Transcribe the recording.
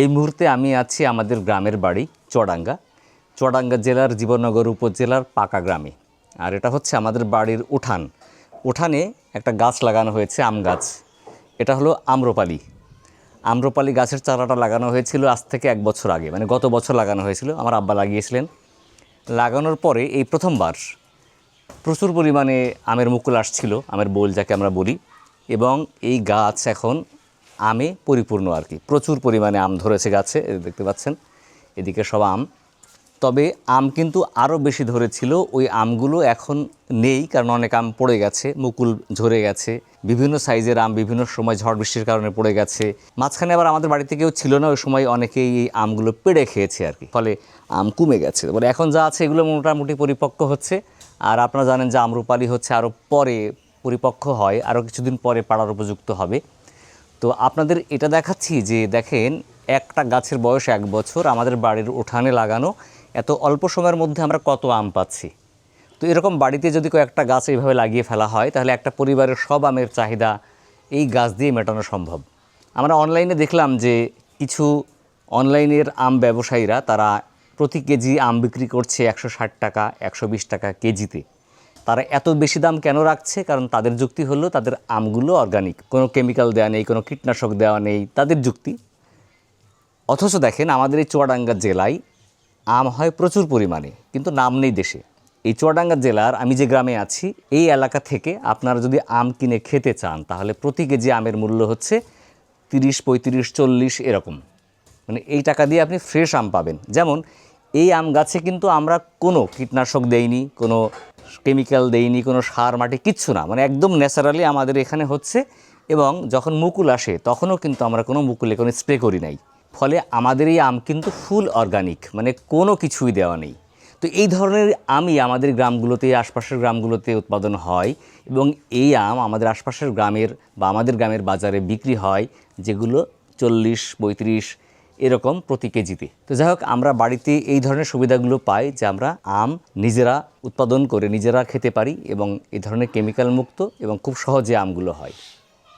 এই মুহূর্তে আমি আছি আমাদের গ্রামের বাড়ি চুয়াডাঙ্গা জেলার জীবননগর উপজেলার পাকা গ্রামে। আর এটা হচ্ছে আমাদের বাড়ির উঠানে একটা গাছ লাগানো হয়েছে, আম গাছ। এটা হলো আম্রপালি গাছের চারাটা লাগানো হয়েছিল আজ থেকে 1 বছর আগে, মানে গত বছর লাগানো হয়েছিল। আমার আব্বা লাগিয়েছিলেন। লাগানোর পরে এই প্রথমবার প্রচুর পরিমাণে আমের মুকুল আসছিল, আমের বোল যাকে আমরা বলি, এবং এই গাছ এখন আমে পরিপূর্ণ আর কি। প্রচুর পরিমাণে আম ধরেছে গাছে, দেখতে পাচ্ছেন এদিকে সব আম। তবে আম কিন্তু আরও বেশি ধরেছিল, ওই আমগুলো এখন নেই, কারণ অনেক আম পড়ে গেছে, মুকুল ঝরে গেছে। বিভিন্ন সাইজের আম বিভিন্ন সময় ঝড় বৃষ্টির কারণে পড়ে গেছে। মাঝখানে আবার আমাদের বাড়িতে কেউ ছিল না, ওই সময় অনেকেই এই আমগুলো পেড়ে খেয়েছে আর কি, ফলে আম কমে গেছে। তারপরে এখন যা আছে এগুলো মোটামুটি পরিপক্ক হচ্ছে। আর আপনারা জানেন যে আম্রপালি হচ্ছে আরও পরে পরিপক্ক হয়, আরও কিছুদিন পরে পাড়ার উপযুক্ত হবে। তো আপনাদের এটা দেখাচ্ছি যে দেখেন, একটা গাছের বয়স 1 বছর, আমাদের বাড়ির উঠানে লাগানো, এত অল্প সময়ের মধ্যে আমরা কত আম পাচ্ছি। তো এরকম বাড়িতে যদি কয়েকটা গাছ এইভাবে লাগিয়ে ফেলা হয়, তাহলে একটা পরিবারের সব আমের চাহিদা এই গাছ দিয়ে মেটানো সম্ভব। আমরা অনলাইনে দেখলাম যে কিছু অনলাইনের আম ব্যবসায়ীরা তারা প্রতি কেজি আম বিক্রি করছে 160 টাকা 120 টাকা কেজিতে। তারা এত বেশি দাম কেন রাখছে? কারণ তাদের যুক্তি হলো তাদের আমগুলো অর্গানিক, কোনো কেমিক্যাল দেওয়া নেই, কোনো কীটনাশক দেওয়া নেই, তাদের যুক্তি। অথচ দেখেন আমাদের এই চুয়াডাঙ্গা জেলায় আম হয় প্রচুর পরিমাণে, কিন্তু নাম নেই দেশে। এই চুয়াডাঙ্গা জেলার আমি যে গ্রামে আছি এই এলাকা থেকে আপনারা যদি আম কিনে খেতে চান, তাহলে প্রতি কেজি আমের মূল্য হচ্ছে 30, 35, 40 এরকম। মানে এই টাকা দিয়ে আপনি ফ্রেশ আম পাবেন। যেমন এই আম গাছে কিন্তু আমরা কোনো কীটনাশক দেইনি, কোনো কেমিক্যাল দেইনি, কোনো সার মাটি কিচ্ছু না, মানে একদম ন্যাচারালি আমাদের এখানে হচ্ছে। এবং যখন মুকুল আসে তখনও কিন্তু আমরা কোনো মুকুলে কোনো স্প্রে করি নাই। ফলে আমাদের এই আম কিন্তু ফুল অর্গানিক, মানে কোনো কিছুই দেওয়া নেই। তো এই ধরনের আমই আমাদের গ্রামগুলোতে, আশপাশের গ্রামগুলোতে উৎপাদন হয়, এবং এই আম আমাদের আশপাশের গ্রামের বা আমাদের গ্রামের বাজারে বিক্রি হয়, যেগুলো 40, 35 এরকম প্রতি কেজিতে। তো যাই হোক, আমরা বাড়িতে এই ধরনের সুবিধাগুলো পাই যে আমরা আম নিজেরা উৎপাদন করে নিজেরা খেতে পারি, এবং এই ধরনের কেমিক্যাল মুক্ত এবং খুব সহজে আমগুলো হয়।